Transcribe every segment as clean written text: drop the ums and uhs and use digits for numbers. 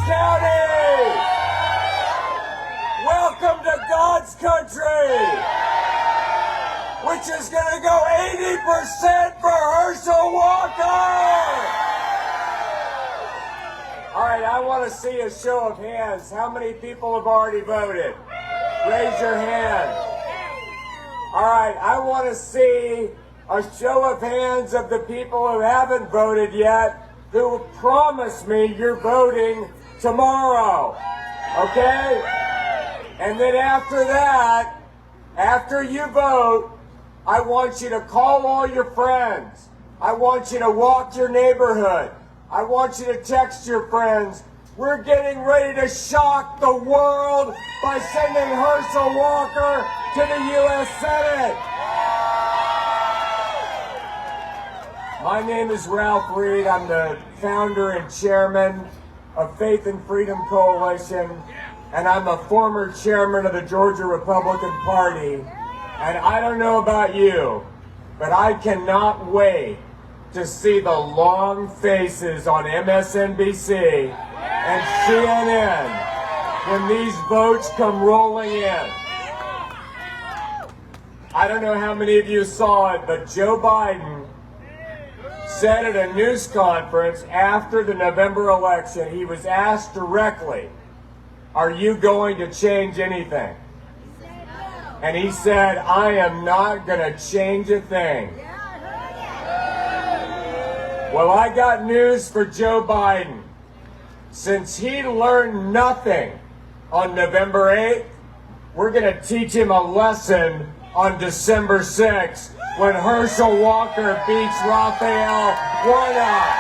County! Welcome to God's country, which is going to go 80% for Herschel Walker! All right, I want to see a show of hands. How many people have already voted? Raise your hand. All right, I want to see a show of hands of the people who haven't voted yet, who promise me you're voting tomorrow, okay? And then after that, after you vote, I want you to call all your friends. I want you to walk your neighborhood. I want you to text your friends. We're getting ready to shock the world by sending Herschel Walker to the U.S. Senate. My name is Ralph Reed. I'm the founder and chairman of Faith and Freedom Coalition, and I'm a former chairman of the Georgia Republican Party. And I don't know about you, but I cannot wait to see the long faces on MSNBC and CNN when these votes come rolling in. I don't know how many of you saw it, but Joe Biden said at a news conference after the November election, he was asked directly, "Are you going to change anything?" And he said, "I am not going to change a thing." Well, I got news for Joe Biden. Since he learned nothing on November 8th, we're going to teach him a lesson on December 6th when Herschel Walker beats Raphael Warnock.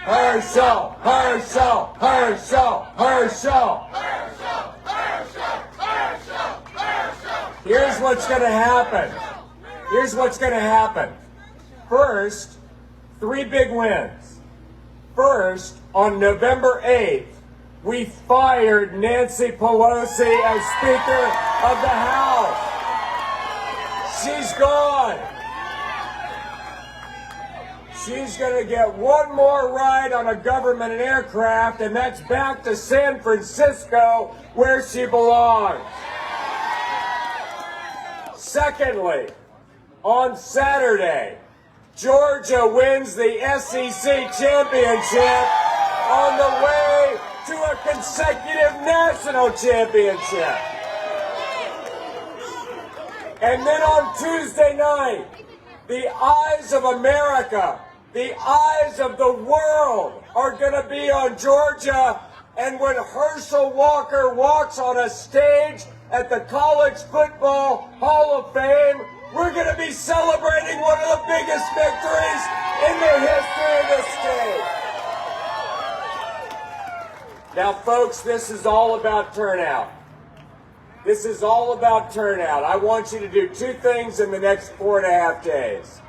Herschel, Herschel, Herschel, Herschel. Here's what's going to happen. Here's what's going to happen. First, 3 big wins. First, on November 8th, we fired Nancy Pelosi as Speaker of the House. She's gone. She's going to get one more ride on a government aircraft, and that's back to San Francisco, where she belongs. Secondly, on Saturday, Georgia wins the SEC championship on the way to a consecutive national championship. And then on Tuesday night, the eyes of America, the eyes of the world are going to be on Georgia. And when Herschel Walker walks on a stage at the College Football Hall of Fame, we're going to be celebrating one of the biggest victories in the history of this state. Now, folks, this is all about turnout. This is all about turnout. I want you to do 2 things in the next 4.5 days.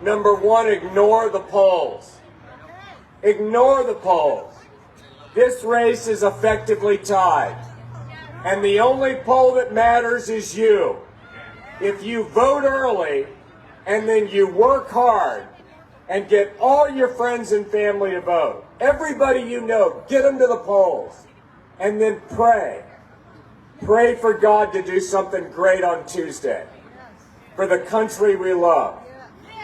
Number 1, ignore the polls. Ignore the polls. This race is effectively tied. And the only poll that matters is you. If you vote early and then you work hard and get all your friends and family to vote, everybody you know, get them to the polls, and then pray. Pray for God to do something great on Tuesday for the country we love.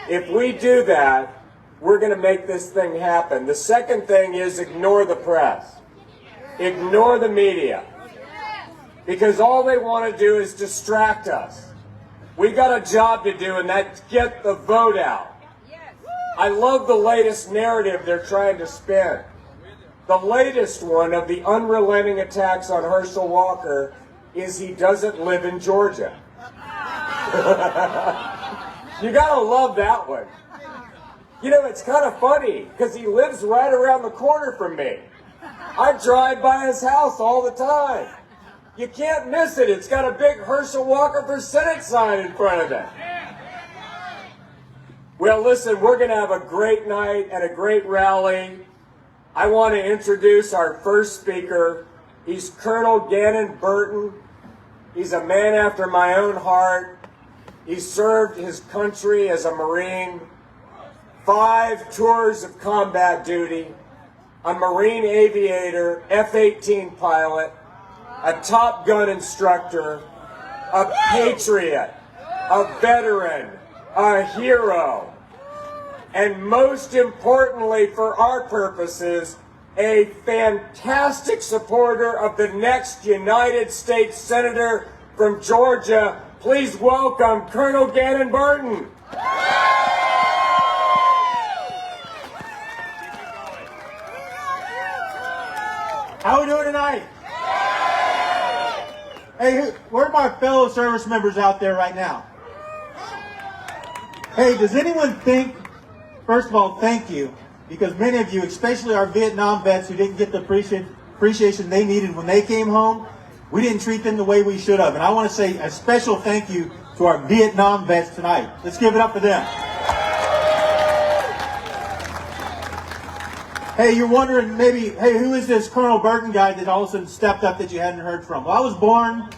If we do that, we're going to make this thing happen. The second thing is ignore the press. Ignore the media. Because all they want to do is distract us. We got a job to do, and that's get the vote out. I love the latest narrative they're trying to spin. The latest one of the unrelenting attacks on Herschel Walker is he doesn't live in Georgia. You gotta love that one. You know, it's kind of funny because he lives right around the corner from me. I drive by his house all the time. You can't miss it. It's got a big Herschel Walker for Senate sign in front of it. Well, listen, we're going to have a great night and a great rally. I want to introduce our first speaker. He's Colonel Gannon Burton. He's a man after my own heart. He served his country as a Marine. 5 tours of combat duty, a Marine aviator, F-18 pilot, a Top Gun instructor, a patriot, a veteran, a hero, and most importantly for our purposes, a fantastic supporter of the next United States Senator from Georgia. Please welcome Colonel Gannon Barton. How we doing tonight? Hey, where are my fellow service members out there right now? Hey, does anyone think, first of all, thank you, because many of you, especially our Vietnam vets who didn't get the appreciation they needed when they came home, we didn't treat them the way we should have. And I want to say a special thank you to our Vietnam vets tonight. Let's give it up for them. Hey, you're wondering maybe, hey, who is this Colonel Burton guy that all of a sudden stepped up that you hadn't heard from? Well, I was born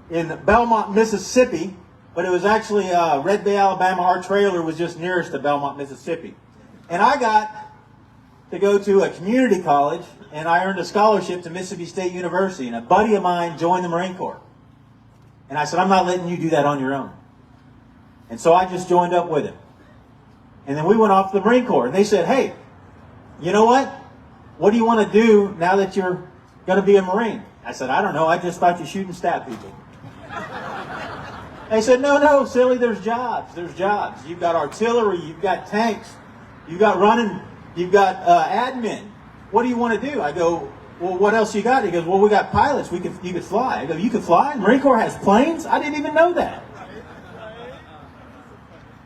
in Belmont, Mississippi, but it was actually Red Bay, Alabama. Our trailer was just nearest to Belmont, Mississippi. And I got to go to a community college, and I earned a scholarship to Mississippi State University. And a buddy of mine joined the Marine Corps. And I said, I'm not letting you do that on your own. And so I just joined up with him. And then we went off to the Marine Corps. And they said, hey, you know what? What do you want to do now that you're going to be a Marine? I said, I don't know. I just thought you shoot and stab people. They said, no, silly, there's jobs. There's jobs. You've got artillery. You've got tanks. You've got running. You've got admin. What do you want to do? I go, well, what else you got? He goes, well, we got pilots. You could fly. I go, you could fly? Marine Corps has planes? I didn't even know that.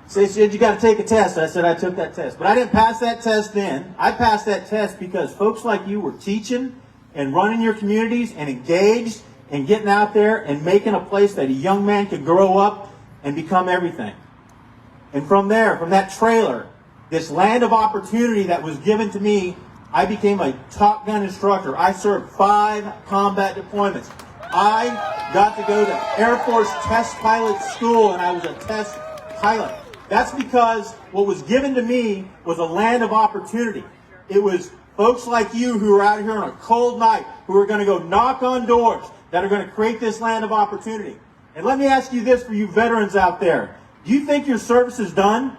So they said, you got to take a test. I said, I took that test. But I didn't pass that test then. I passed that test because folks like you were teaching and running your communities and engaged and getting out there and making a place that a young man could grow up and become everything. And from there, from that trailer, this land of opportunity that was given to me, I became a Top Gun instructor. I served 5 combat deployments. I got to go to Air Force Test Pilot School, and I was a test pilot. That's because what was given to me was a land of opportunity. It was folks like you who are out here on a cold night who are going to go knock on doors that are going to create this land of opportunity. And let me ask you this for you veterans out there. Do you think your service is done?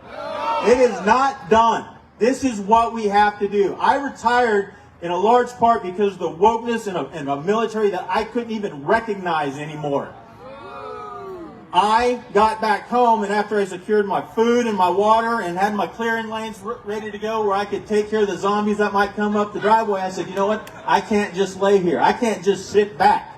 No. It is not done. This is what we have to do. I retired in a large part because of the wokeness in a military that I couldn't even recognize anymore. I got back home, and after I secured my food and my water and had my clearing lanes ready to go where I could take care of the zombies that might come up the driveway, I said, you know what? I can't just lay here. I can't just sit back.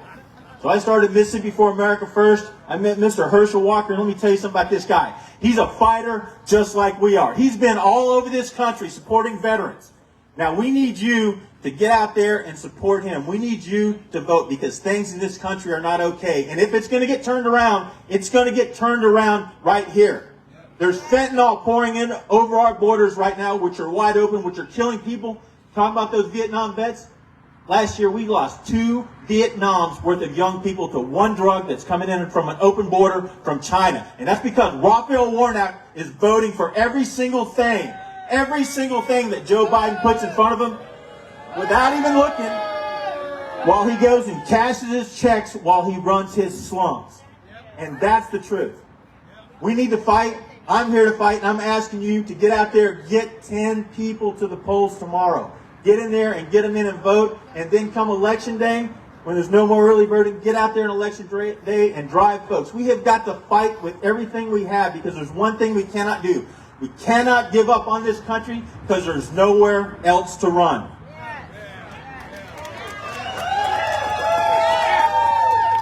So I started Mississippi for America First. I met Mr. HERSCHEL Walker, and let me tell you something about this guy. He's a fighter just like we are. He's been all over this country supporting veterans. Now, we need you to get out there and support him. We need you to vote because things in this country are not okay. And if it's going to get turned around, it's going to get turned around right here. There's fentanyl pouring in over our borders right now, which are wide open, which are killing people. Talking about those Vietnam vets. Last year, we lost 2 Vietnams worth of young people to one drug that's coming in from an open border from China. And that's because Raphael Warnock is voting for every single thing that Joe Biden puts in front of him without even looking, while he goes and cashes his checks while he runs his slums. And that's the truth. We need to fight. I'm here to fight, and I'm asking you to get out there, get 10 people to the polls tomorrow. Get in there and get them in and vote, and then come election day, when there's no more early voting, get out there on election day and drive folks. We have got to fight with everything we have because there's one thing we cannot do. We cannot give up on this country because there's nowhere else to run.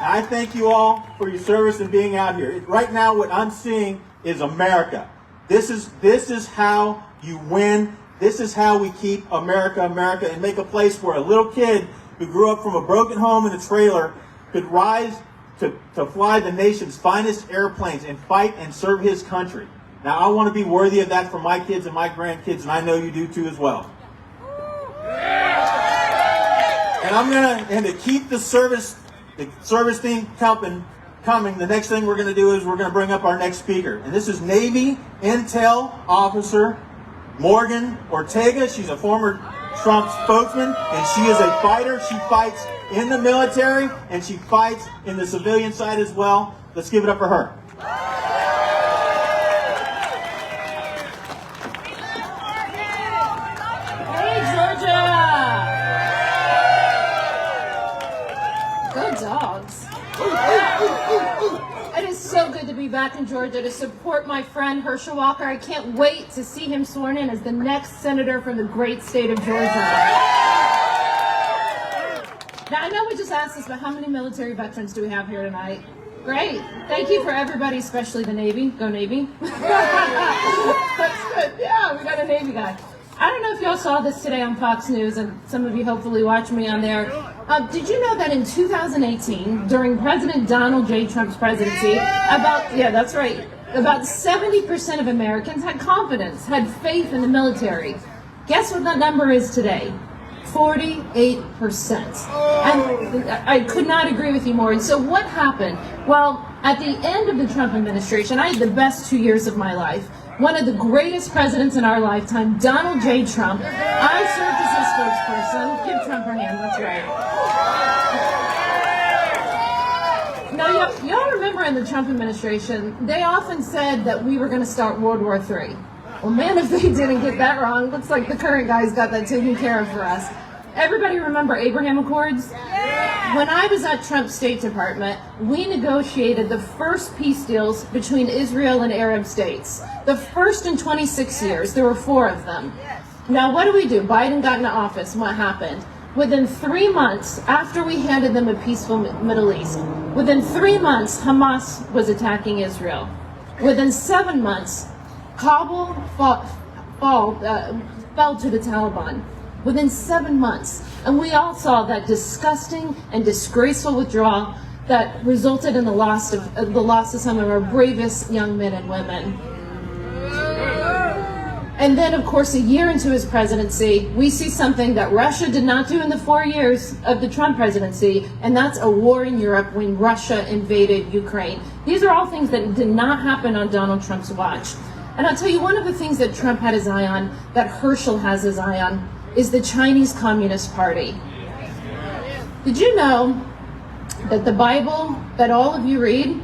I thank you all for your service and being out here. Right now, what I'm seeing is America. This is how you win. This is how we keep America, America, and make a place where a little kid who grew up from a broken home in a trailer could rise to fly the nation's finest airplanes and fight and serve his country. Now, I want to be worthy of that for my kids and my grandkids, and I know you do too as well. And to keep the service theme coming, the next thing we're going to do is we're going to bring up our next speaker. And this is Navy Intel Officer Morgan Ortega. She's a former Trump spokesman, and she is a fighter. She fights in the military, and she fights in the civilian side as well. Let's give it up for her. Hey, Georgia! Go Dogs. It is so good to be back in Georgia to support my friend Herschel Walker. I can't wait to see him sworn in as the next senator from the great state of Georgia. Now, I know we just asked this, but how many military veterans do we have here tonight? Great. Thank you for everybody, especially the Navy. Go Navy. That's good. Yeah, we got a Navy guy. I don't know if y'all saw this today on Fox News, and some of you hopefully watch me on there. Did you know that in 2018, during President Donald J. Trump's presidency, about 70% of Americans had confidence, had faith in the military. Guess what that number is today? 48%. And I could not agree with you more. And so what happened? Well, at the end of the Trump administration, I had the best 2 years of my life. One of the greatest presidents in our lifetime, Donald J. Trump. I served as his spokesperson. Give Trump a hand, that's right. Now, y'all remember in the Trump administration, they often said that we were going to start World War III. Well, man, if they didn't get that wrong, looks like the current guy's got that taken care of for us. Everybody remember Abraham Accords? When I was at Trump's State Department, we negotiated the first peace deals between Israel and Arab states. The first in 26 years. There were 4 of them. Now, what do? Biden got into office, and what happened? Within 3 months, after we handed them a peaceful Middle East, within 3 months, Hamas was attacking Israel. Within 7 months, Kabul fell to the Taliban. Within 7 months. And we all saw that disgusting and disgraceful withdrawal that resulted in the loss of some of our bravest young men and women. And then, of course, a year into his presidency, we see something that Russia did not do in the 4 years of the Trump presidency, and that's a war in Europe when Russia invaded Ukraine. These are all things that did not happen on Donald Trump's watch. And I'll tell you, one of the things that Trump had his eye on, that Herschel has his eye on, is the Chinese Communist Party. Did you know that the Bible that all of you read,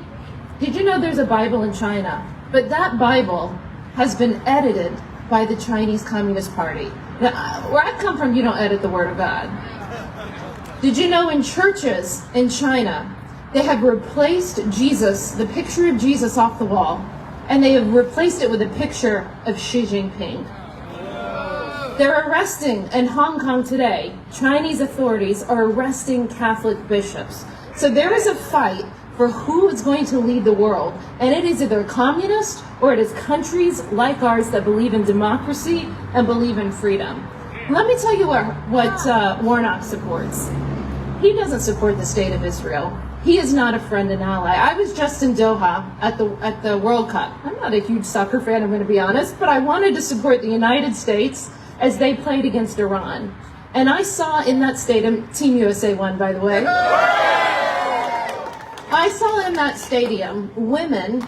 did you know there's a Bible in China? But that Bible has been edited by the Chinese Communist Party. Now, where I come from, you don't edit the Word of God. Did you know in churches in China, they have replaced Jesus, the picture of Jesus off the wall, and they have replaced it with a picture of Xi Jinping. They're arresting in Hong Kong today. Chinese authorities are arresting Catholic bishops. So there is a fight for who is going to lead the world. And it is either communist or it is countries like ours that believe in democracy and believe in freedom. Let me tell you what Warnock supports. He doesn't support the state of Israel. He is not a friend and ally. I was just in Doha at the World Cup. I'm not a huge soccer fan, I'm going to be honest, but I wanted to support the United States as they played against Iran. And I saw in that stadium, Team USA won, by the way. I saw in that stadium Iranian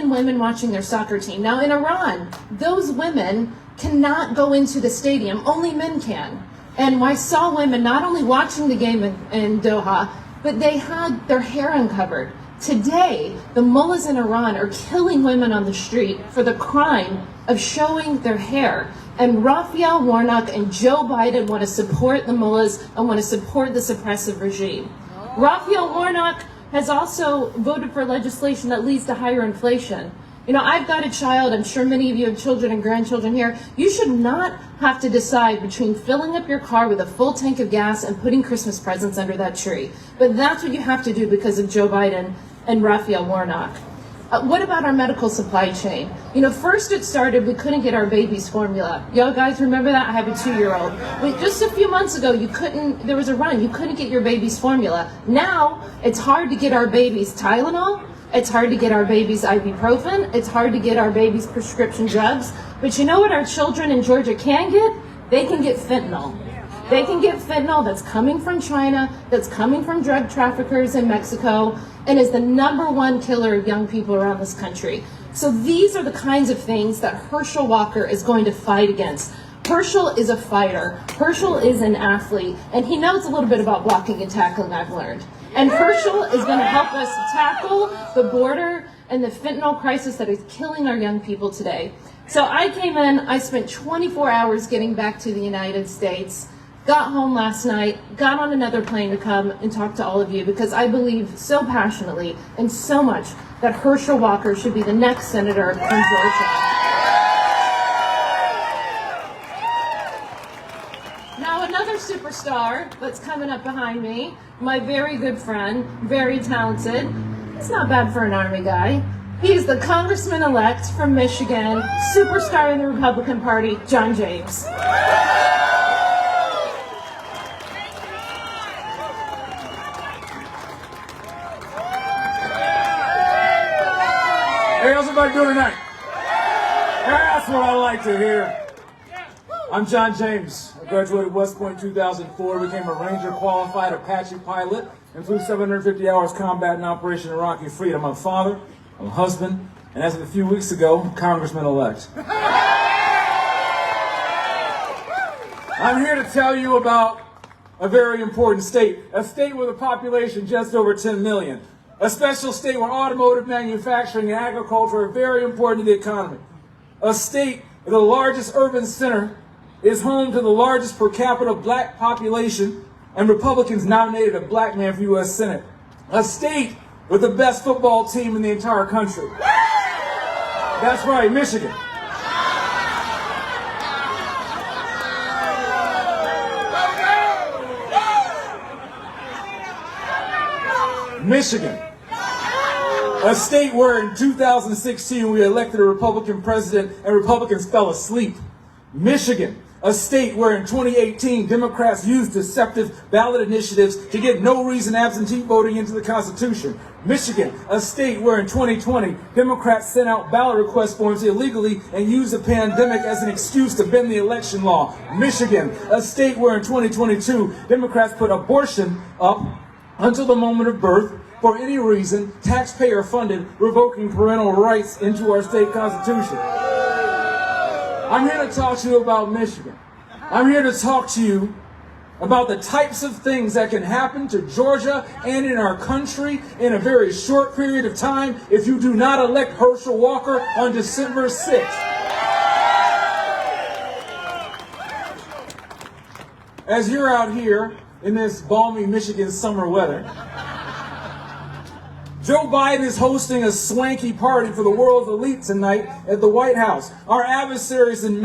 women watching their soccer team. Now in Iran, those women cannot go into the stadium, only men can. And I saw women not only watching the game in Doha, but they had their hair uncovered. Today, the mullahs in Iran are killing women on the street for the crime of showing their hair. And Raphael Warnock and Joe Biden want to support the mullahs and want to support the suppressive regime. Raphael Warnock has also voted for legislation that leads to higher inflation. You know, I've got a child, I'm sure many of you have children and grandchildren here. You should not have to decide between filling up your car with a full tank of gas and putting Christmas presents under that tree. But that's what you have to do because of Joe Biden and Raphael Warnock. What about our medical supply chain? You know, first it started, we couldn't get our baby's formula. Y'all guys remember that? I have a 2-year-old. Just a few months ago, there was a run, you couldn't get your baby's formula. Now, it's hard to get our baby's Tylenol, it's hard to get our baby's ibuprofen, it's hard to get our baby's prescription drugs. But you know what our children in Georgia can get? They can get fentanyl. They can get fentanyl that's coming from China, that's coming from drug traffickers in Mexico, and is the #1 killer of young people around this country. So these are the kinds of things that Herschel Walker is going to fight against. Herschel is a fighter. Herschel is an athlete, and he knows a little bit about blocking and tackling, I've learned. And Herschel is going to help us tackle the border and the fentanyl crisis that is killing our young people today. So I came in, I spent 24 hours getting back to the United States, got home last night, got on another plane to come and talk to all of you because I believe so passionately and so much that Herschel Walker should be the next senator from Georgia. Now another superstar that's coming up behind me, my very good friend, very talented. It's not bad for an Army guy. He is the congressman-elect from Michigan, superstar in the Republican Party, John James. Hey, how's everybody doing tonight? That's what I like to hear. I'm John James. I graduated West Point 2004, became a Ranger qualified Apache pilot, and flew 750 hours combat in Operation Iraqi Freedom. I'm a father, I'm a husband, and as of a few weeks ago, congressman-elect. I'm here to tell you about a very important state, a state with a population just over 10 million. A special state where automotive manufacturing and agriculture are very important to the economy. A state with the largest urban center is home to the largest per capita black population, and Republicans nominated a black man for U.S. Senate. A state with the best football team in the entire country. That's right, Michigan. Michigan. A state where in 2016 we elected a Republican president and Republicans fell asleep. Michigan. A state where in 2018 Democrats used deceptive ballot initiatives to get no reason absentee voting into the Constitution. Michigan. A state where in 2020 Democrats sent out ballot request forms illegally and used the pandemic as an excuse to bend the election law. Michigan. A state where in 2022 Democrats put abortion up until the moment of birth for any reason, taxpayer-funded, revoking parental rights into our state constitution. I'm here to talk to you about Michigan. I'm here to talk to you about the types of things that can happen to Georgia and in our country in a very short period of time if you do not elect Herschel Walker on December 6th. As you're out here in this balmy Michigan summer weather, Joe Biden is hosting a swanky party for the world's elite tonight at the White House. Our adversaries in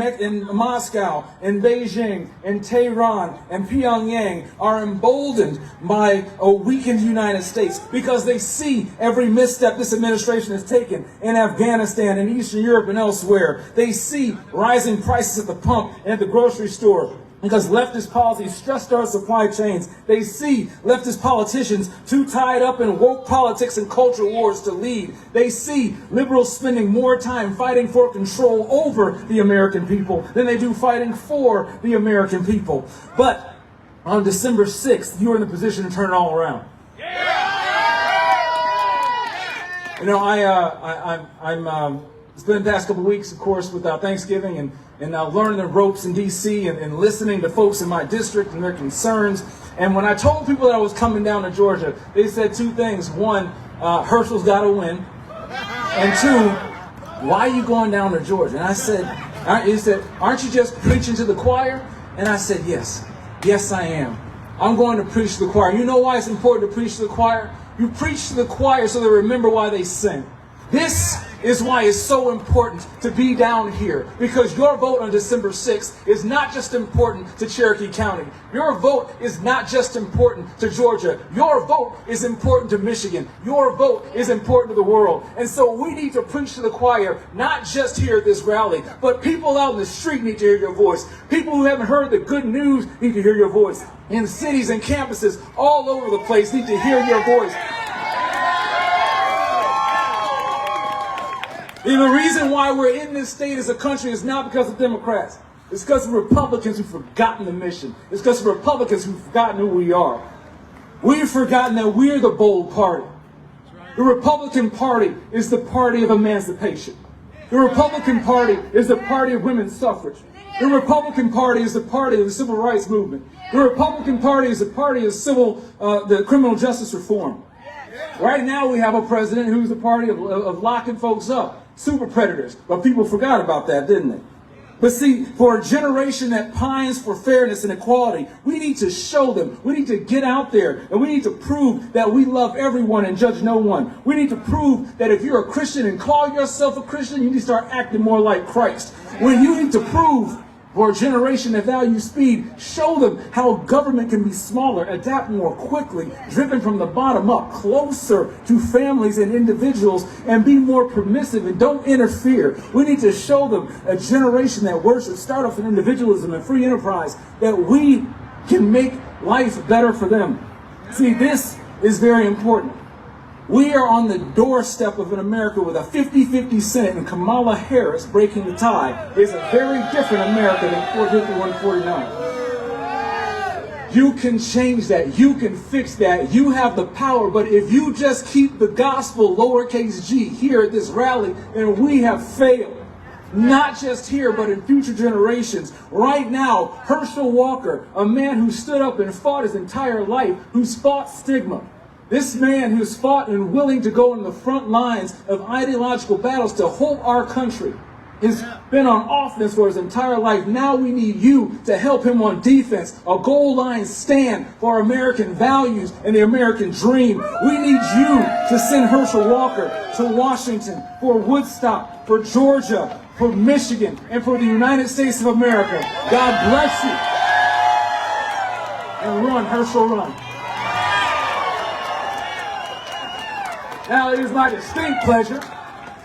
Moscow, in Beijing, in Tehran, and Pyongyang are emboldened by a weakened United States because they see every misstep this administration has taken in Afghanistan and Eastern Europe and elsewhere. They see rising prices at the pump and at the grocery store, because leftist policies stressed our supply chains. They see leftist politicians too tied up in woke politics and culture wars to lead. They see liberals spending more time fighting for control over the American people than they do fighting for the American people. But on December 6th, you're in the position to turn it all around. You know, I'm spent the past couple of weeks, of course, with Thanksgiving and learning the ropes in D.C. and listening to folks in my district and their concerns. And when I told people that I was coming down to Georgia, they said two things. One, Herschel's got to win. And two, why are you going down to Georgia? And I said, he said, aren't you just preaching to the choir? And I said, yes. Yes, I am. I'm going to preach to the choir. You know why it's important to preach to the choir? You preach to the choir so they remember why they sing. This is why it's so important to be down here, because your vote on December 6th is not just important to Cherokee County. Your vote is not just important to Georgia. Your vote is important to Michigan. Your vote is important to the world. And so we need to preach to the choir, not just here at this rally, but people out in the street need to hear your voice. People who haven't heard the good news need to hear your voice. In cities and campuses all over the place need to hear your voice. And the reason why we're in this state as a country is not because of Democrats. It's because of Republicans who've forgotten the mission. It's because of Republicans who've forgotten who we are. We've forgotten that we're the bold party. The Republican Party is the party of emancipation. The Republican Party is the party of women's suffrage. The Republican Party is the party of the civil rights movement. The Republican Party is the party of the criminal justice reform. Right now we have a president who's the party of locking folks up, super predators. But people forgot about that, didn't they? But see, for a generation that pines for fairness and equality, we need to show them. We need to get out there and we need to prove that we love everyone and judge no one. We need to prove that if you're a Christian and call yourself a Christian, you need to start acting more like Christ. When you need to prove for a generation that values speed, show them how government can be smaller, adapt more quickly, driven from the bottom up, closer to families and individuals, and be more permissive and don't interfere. We need to show them a generation that worships startup and individualism and free enterprise, that we can make life better for them. See, this is very important. We are on the doorstep of an America with a 50-50 Senate and Kamala Harris breaking the tie. It's a very different America than 451-49. You can change that. You can fix that. You have the power. But if you just keep the gospel lowercase g here at this rally, then we have failed. Not just here, but in future generations. Right now, Herschel Walker, a man who stood up and fought his entire life, who's fought stigma. This man who's fought and willing to go on the front lines of ideological battles to hold our country has been on offense for his entire life. Now we need you to help him on defense, a goal line stand for American values and the American dream. We need you to send Herschel Walker to Washington for Woodstock, for Georgia, for Michigan, and for the United States of America. God bless you. And run, Herschel, run. Now it is my distinct pleasure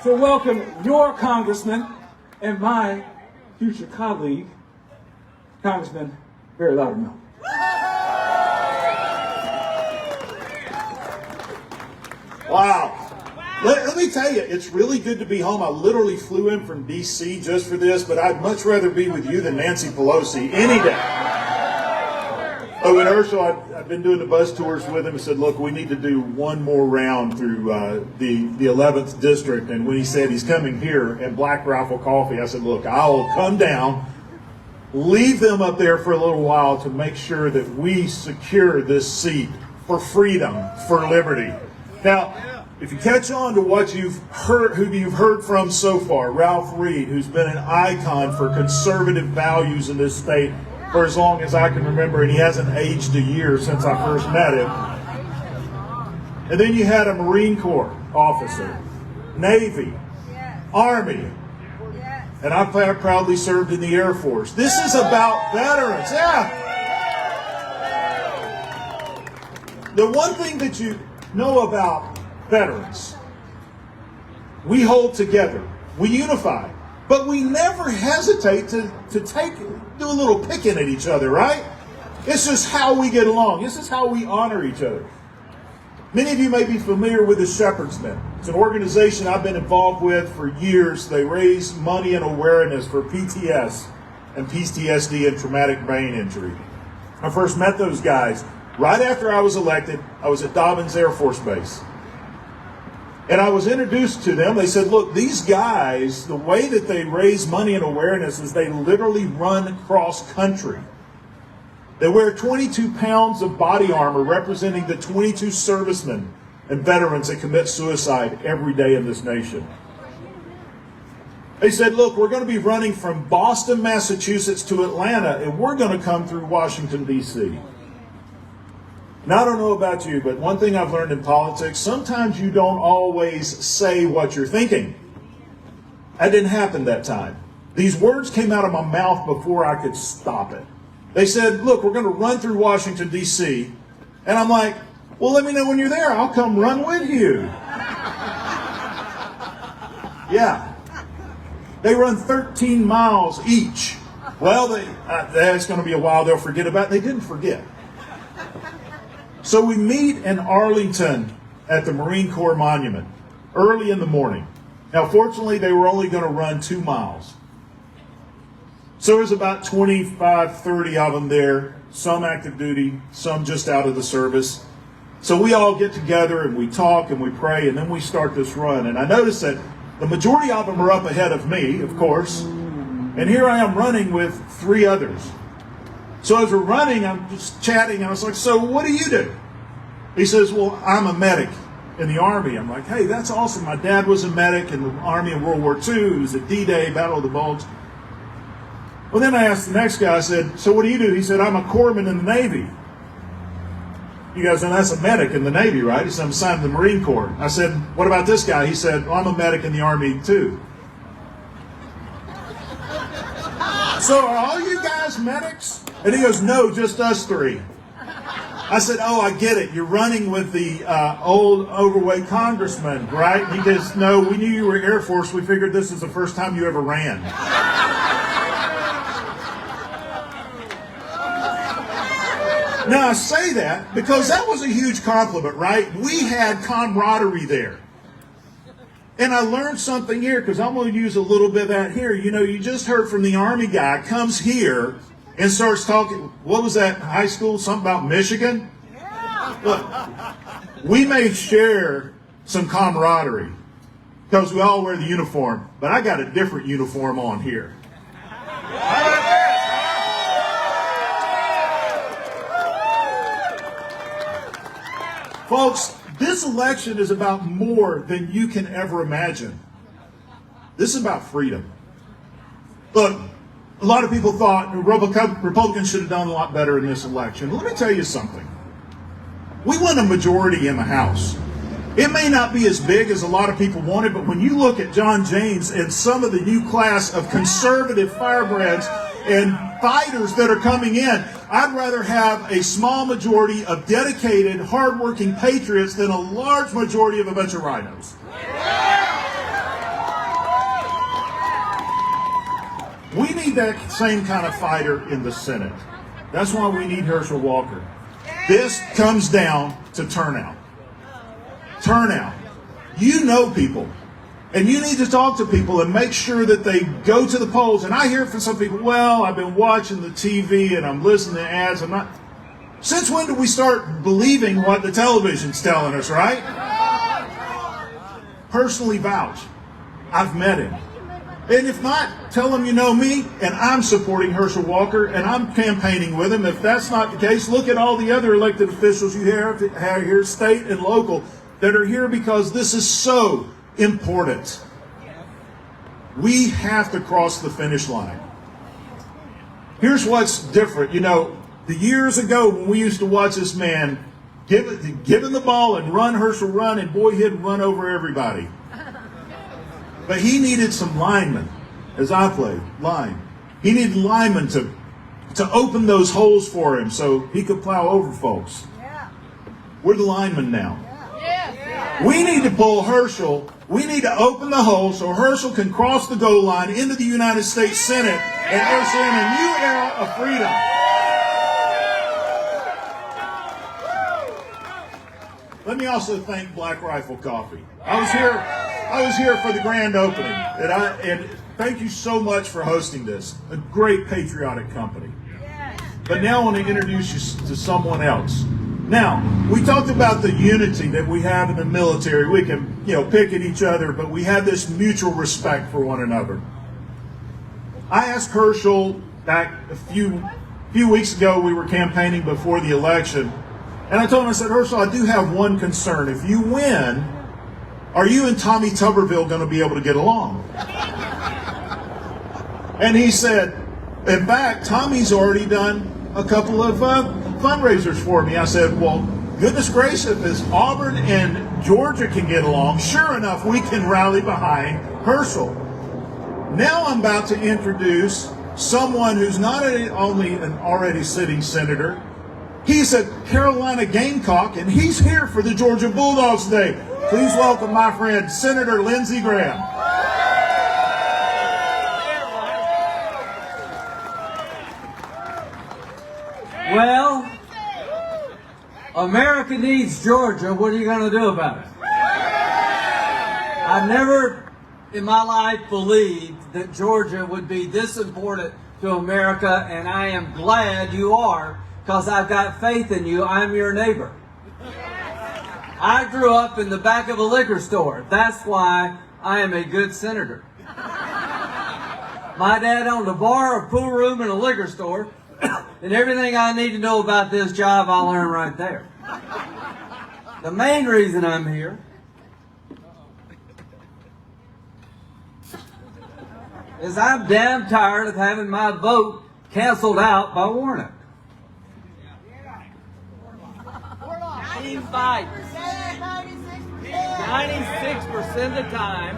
to welcome your congressman and my future colleague, Congressman Loudermilk. Wow. Let me tell you, it's really good to be home. I literally flew in from D.C. just for this, but I'd much rather be with you than Nancy Pelosi any day. Oh, and Herschel, I've been doing the bus tours with him and said, look, we need to do one more round through the 11th district. And when he said he's coming here at Black Rifle Coffee, I said, look, I'll come down, leave them up there for a little while to make sure that we secure this seat for freedom, for liberty. Now, if you catch on to what who you've heard from so far, Ralph Reed, who's been an icon for conservative values in this state for as long as I can remember, and he hasn't aged a year since I first met him. And then you had a Marine Corps officer, Navy, Army, and I proudly served in the Air Force. This is about veterans, yeah. The one thing that you know about veterans, we hold together, we unify, but we never hesitate to do a little picking at each other, right? It's just how we get along. This is how we honor each other. Many of you may be familiar with the Shepherd's Men. It's an organization I've been involved with for years. They raise money and awareness for PTS and PTSD and traumatic brain injury. I first met those guys right after I was elected. I was at Dobbins Air Force Base. And I was introduced to them. They said, look, these guys, the way that they raise money and awareness is they literally run cross country. They wear 22 pounds of body armor representing the 22 servicemen and veterans that commit suicide every day in this nation. They said, look, we're going to be running from Boston, Massachusetts to Atlanta, and we're going to come through Washington, D.C. Now, I don't know about you, but one thing I've learned in politics, sometimes you don't always say what you're thinking. That didn't happen that time. These words came out of my mouth before I could stop it. They said, look, we're going to run through Washington, D.C. And I'm like, well, let me know when you're there. I'll come run with you. Yeah. They run 13 miles each. Well, that's going to be a while they'll forget about it. They didn't forget. So we meet in Arlington at the Marine Corps Monument early in the morning. Now, fortunately, they were only going to run 2 miles. So there's about 25, 30 of them there, some active duty, some just out of the service. So we all get together and we talk and we pray, and then we start this run. And I noticed that The majority of them are up ahead of me, of course. And here I am running with 3 others. So as we're running, I'm just chatting, and I was like, so what do you do? He says, well, I'm a medic in the Army. I'm like, hey, that's awesome. My dad was a medic in the Army in World War II. He was at D-Day, Battle of the Bulge. Well, then I asked the next guy, I said, so what do you do? He said, I'm a corpsman in the Navy. You guys know that's a medic in the Navy, right? He said, I'm assigned to the Marine Corps. I said, what about this guy? He said, well, I'm a medic in the Army too. So are all you guys medics? And he goes, no, just us 3. I said, oh, I get it. You're running with the old overweight congressman, right? He goes, no, we knew you were Air Force. We figured this is the first time you ever ran. Now, I say that because that was a huge compliment, right? We had camaraderie there. And I learned something here because I'm going to use a little bit of that here. You know, you just heard from the Army guy, comes here and starts talking. What was that, high school? Something about Michigan? Look, we may share some camaraderie because we all wear the uniform, but I got a different uniform on here. Folks, this election is about more than you can ever imagine. This is about freedom. Look, a lot of people thought Republicans should have done a lot better in this election. Let me tell you something. We won a majority in the House. It may not be as big as a lot of people wanted, but when you look at John James and some of the new class of conservative firebreds and fighters that are coming in, I'd rather have a small majority of dedicated, hardworking patriots than a large majority of a bunch of rhinos. We need that same kind of fighter in the Senate. That's why we need Herschel Walker. This comes down to turnout. Turnout. You know people. And you need to talk to people and make sure that they go to the polls. And I hear from some people, well, I've been watching the TV and I'm listening to ads. I'm not. Since when did we start believing what the television's telling us, right? Personally vouch. I've met him. And if not, tell him you know me and I'm supporting Herschel Walker and I'm campaigning with him. If that's not the case, look at all the other elected officials you have here, state and local, that are here because this is so important. We have to cross the finish line. Here's what's different. You know, the years ago when we used to watch this man give him the ball and run, Herschel run, and boy, he'd run over everybody. But he needed some linemen, as I played line. He needed linemen to open those holes for him so he could plow over folks. We're the linemen now. We need to pull Herschel. We need to open the hole so Herschel can cross the goal line into the United States Senate and usher in a new era of freedom. Let me also thank Black Rifle Coffee. I was here for the grand opening, and thank you so much for hosting this. A great patriotic company. But now I want to introduce you to someone else. Now, we talked about the unity that we have in the military. We can, pick at each other, but we have this mutual respect for one another. I asked Herschel back a few weeks ago, we were campaigning before the election, and I told him, I said, Herschel, I do have one concern. If you win, are you and Tommy Tuberville going to be able to get along? And he said, in fact, Tommy's already done a couple of fundraisers for me. I said, well, goodness gracious, if Auburn and Georgia can get along, sure enough, we can rally behind Herschel. Now I'm about to introduce someone who's not only an already sitting senator, he's a Carolina Gamecock, and he's here for the Georgia Bulldogs today. Please welcome my friend, Senator Lindsey Graham. Well, America needs Georgia. What are you going to do about it? I never in my life believed that Georgia would be this important to America, and I am glad you are, because I've got faith in you. I'm your neighbor. I grew up in the back of a liquor store. That's why I am a good senator. My dad owned a bar, a pool room, and a liquor store, and everything I need to know about this job I learned right there. The main reason I'm here is I'm damn tired of having my vote canceled out by Warnock. Team fight. 96% of the time.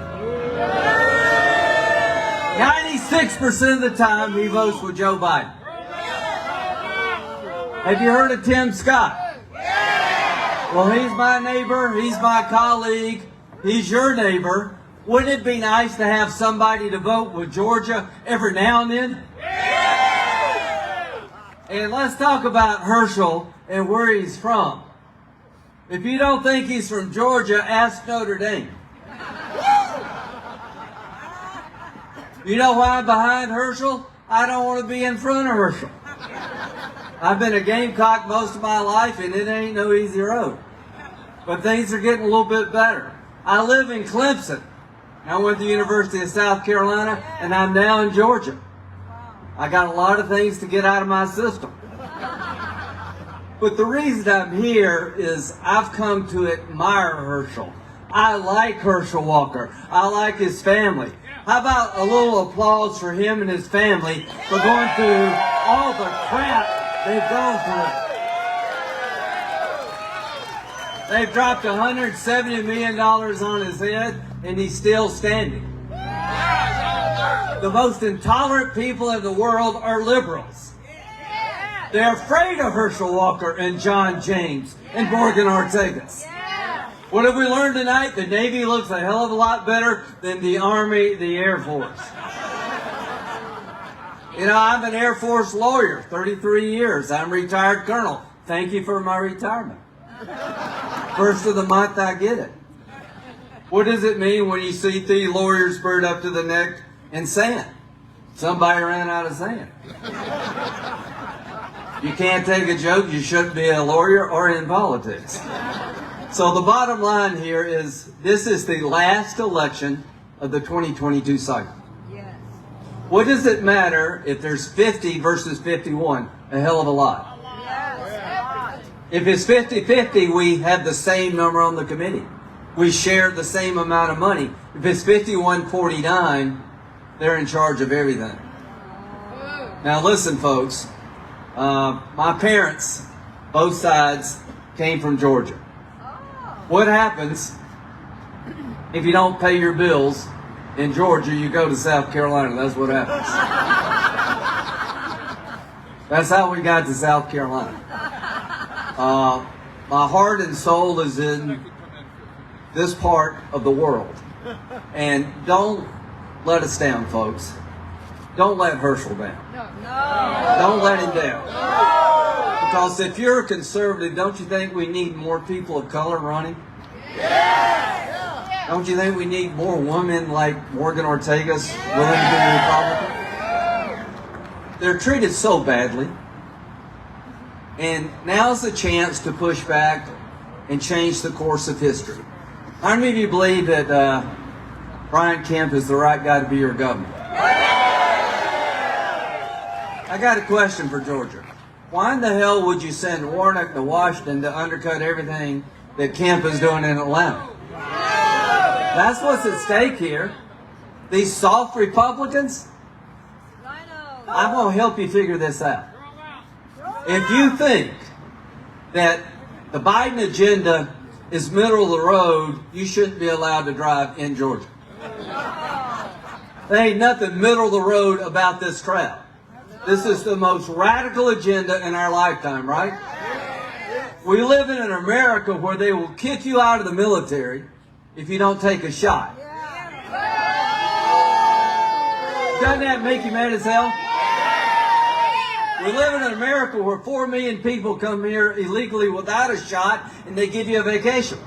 96% of the time he votes with Joe Biden. Have you heard of Tim Scott? Well, he's my neighbor, he's my colleague, he's your neighbor. Wouldn't it be nice to have somebody to vote with Georgia every now and then? And let's talk about Herschel and where he's from. If you don't think he's from Georgia, ask Notre Dame. You know why I'm behind Herschel? I don't want to be in front of Herschel. I've been a Gamecock most of my life, and it ain't no easy road. But things are getting a little bit better. I live in Clemson. I went to the University of South Carolina, and I'm now in Georgia. I got a lot of things to get out of my system. But the reason I'm here is I've come to admire Herschel. I like Herschel Walker. I like his family. How about a little applause for him and his family for going through all the crap they've gone through. They've dropped $170 million on his head, and he's still standing. The most intolerant people in the world are liberals. They're afraid of Herschel Walker and John James and Morgan Ortegas. What have we learned tonight? The Navy looks a hell of a lot better than the Army, the Air Force. You know, I'm an Air Force lawyer, 33 years. I'm a retired colonel. Thank you for my retirement. First of the month I get it. What does it mean when you see three lawyers bird up to the neck in sand? Somebody ran out of sand. You can't take a joke, you shouldn't be a lawyer or in politics. So the bottom line here is this is the last election of the 2022 cycle. Yes. What does it matter if there's 50 versus 51? A hell of a lot. Yes. If it's 50-50, we have the same number on the committee. We share the same amount of money. If it's 51-49, they're in charge of everything. Now listen, folks. My parents, both sides, came from Georgia. What happens if you don't pay your bills in Georgia? You go to South Carolina. That's what happens. That's how we got to South Carolina. My heart and soul is in this part of the world. And don't let us down, folks. Don't let Herschel down. Don't let him down. Because if you're a conservative, don't you think we need more people of color running? Don't you think we need more women like Morgan Ortegas willing to be Republican? They're treated so badly. And now's the chance to push back and change the course of history. How many of you believe that Brian Kemp is the right guy to be your governor? I got a question for Georgia. Why in the hell would you send Warnock to Washington to undercut everything that Kemp is doing in Atlanta? That's what's at stake here. These soft Republicans, I'm going to help you figure this out. If you think that the Biden agenda is middle of the road, you shouldn't be allowed to drive in Georgia. There ain't nothing middle of the road about this crowd. This is the most radical agenda in our lifetime, right? We live in an America where they will kick you out of the military if you don't take a shot. Doesn't that make you mad as hell? We live in an America where 4 million people come here illegally without a shot and they give you a vacation.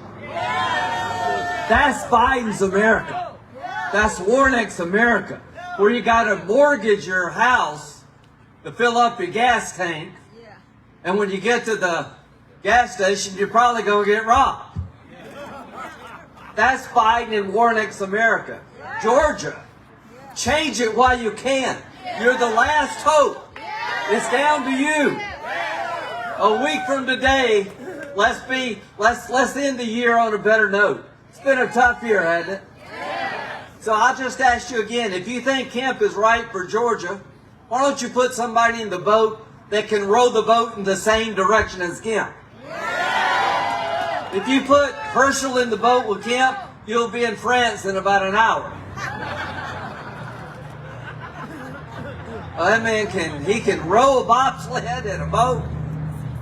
That's Biden's America. That's Warnock's America, where you got to mortgage your house to fill up your gas tank, and when you get to the gas station, you're probably going to get robbed. That's Biden and Warnock's America. Georgia, change it while you can. You're the last hope. It's down to you. A week from today, let's end the year on a better note. It's been a tough year, hasn't it? So I'll just ask you again, if you think Kemp is right for Georgia, why don't you put somebody in the boat that can row the boat in the same direction as Kemp? If you put HERSCHEL in the boat with Kemp, you'll be in France in about an hour. Well, that man can row a bobsled and a boat.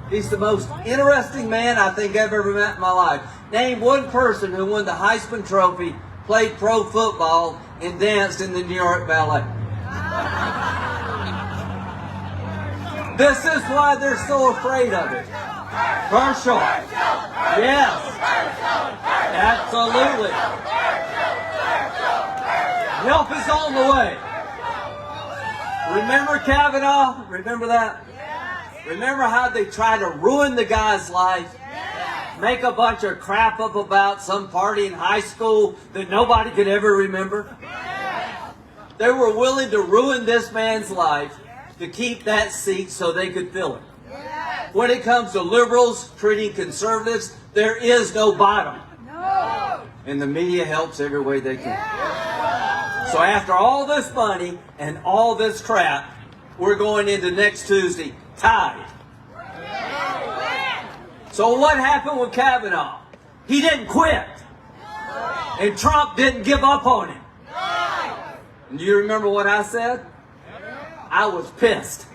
He's the most interesting man I think I've ever met in my life. Name one person who won the Heisman Trophy, played pro football, and danced in the New York Ballet. This is why they're so afraid of it. HERSCHEL. Yes. Absolutely. Help is on the way. Remember Kavanaugh? Remember that? Remember how they tried to ruin the guy's life? Make a bunch of crap up about some party in high school that nobody could ever remember? They were willing to ruin this man's life to keep that seat so they could fill it. When it comes to liberals treating conservatives, there is no bottom. And the media helps every way they can. So after all this money and all this crap, we're going into next Tuesday tied. So what happened with Kavanaugh? He didn't quit. And Trump didn't give up on him. And do you remember what I said? I was pissed.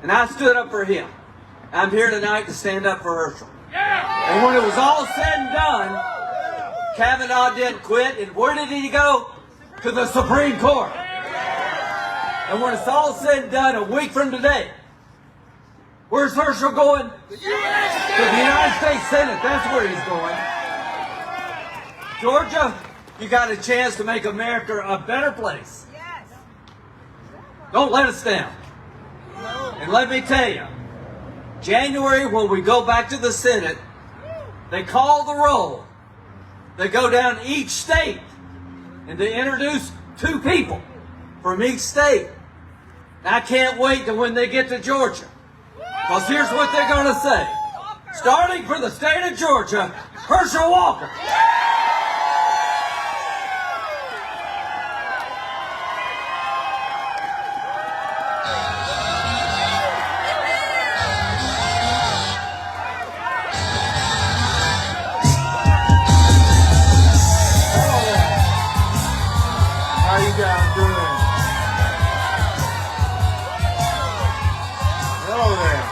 And I stood up for him. I'm here tonight to stand up for HERSCHEL. And when it was all said and done, Kavanaugh didn't quit. And where did he go? To the Supreme Court. And when it's all said and done, a week from today, where's HERSCHEL going? To the United States Senate. That's where he's going. Georgia, you got a chance to make America a better place. Don't let us down. And let me tell you, January, when we go back to the Senate, they call the roll. They go down each state and they introduce 2 people from each state. And I can't wait to when they get to Georgia. Because here's what they're going to say. Starting for the state of Georgia, Herschel Walker. How you guys doing? Hello there.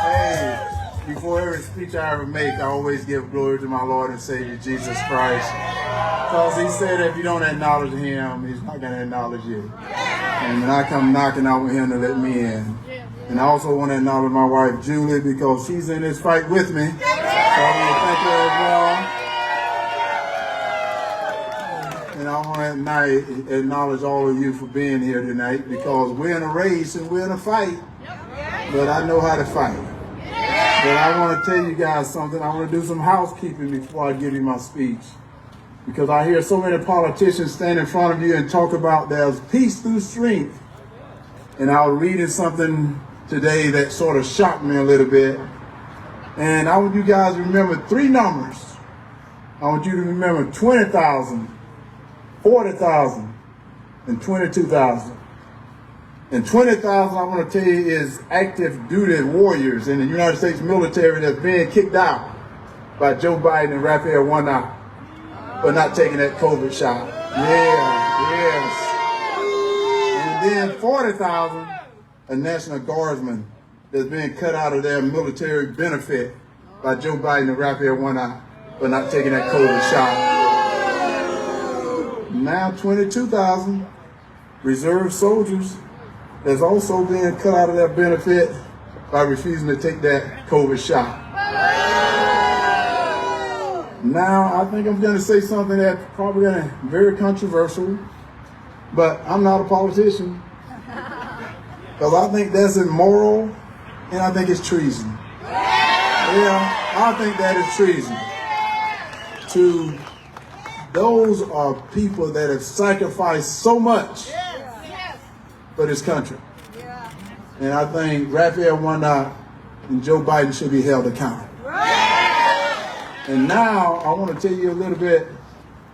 Hey, before every speech I ever make, I always give glory to my Lord and Savior, Jesus Christ. Because he said if you don't acknowledge him, he's not going to acknowledge you. And when I come knocking out with him to let me in. And I also want to acknowledge my wife, Julie, because she's in this fight with me. So I want to thank her as well. And I want to acknowledge all of you for being here tonight, because we're in a race and we're in a fight. But I know how to fight. But I want to tell you guys something. I want to do some housekeeping before I give you my speech. Because I hear so many politicians stand in front of you and talk about there's peace through strength. And I was reading something today that sort of shocked me a little bit. And I want you guys to remember 3 numbers. I want you to remember 20,000. 40,000 and 22,000. And 20,000, I want to tell you, is active duty warriors in the United States military that's being kicked out by Joe Biden and Raphael Warnock for not taking that COVID shot. Yes. And then 40,000 are National Guardsmen that's being cut out of their military benefit by Joe Biden and Raphael Warnock for not taking that COVID shot. Now 22,000 reserve soldiers that's also being cut out of their benefit by refusing to take that COVID shot. Now I think I'm going to say something that's probably very controversial, but I'm not a politician. Because I think that's immoral and I think it's treason. Yeah, I think that is treason. to those are people that have sacrificed so much for this country. And I think Raphael Warnock and Joe Biden should be held accountable. And now I want to tell you a little bit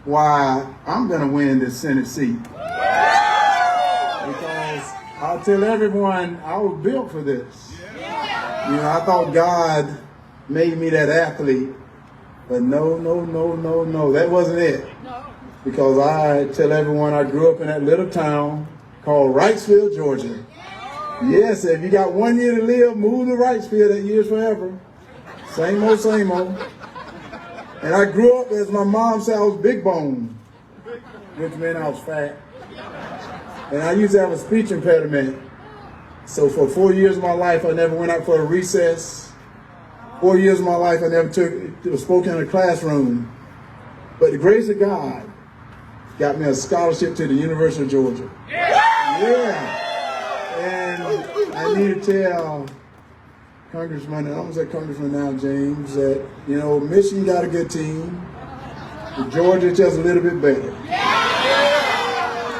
why I'm going to win this Senate seat. Because I'll tell everyone I was built for this. You know, I thought God made me that athlete, but no, that wasn't it. Because I tell everyone I grew up in that little town called Wrightsville, Georgia. Yes, if you got 1 year to live, move to Wrightsville, that year's forever. Same old, same old. And I grew up, as my mom said, I was big bone, which meant I was fat. And I used to have a speech impediment. So for 4 years of my life, I never went out for a recess. 4 years of my life, I never spoke in a classroom. But the grace of God got me a scholarship to the University of Georgia. Yeah. And I need to tell Congressman, I'm going to say Congressman now, James, that, you know, Michigan got a good team. But Georgia's just a little bit better.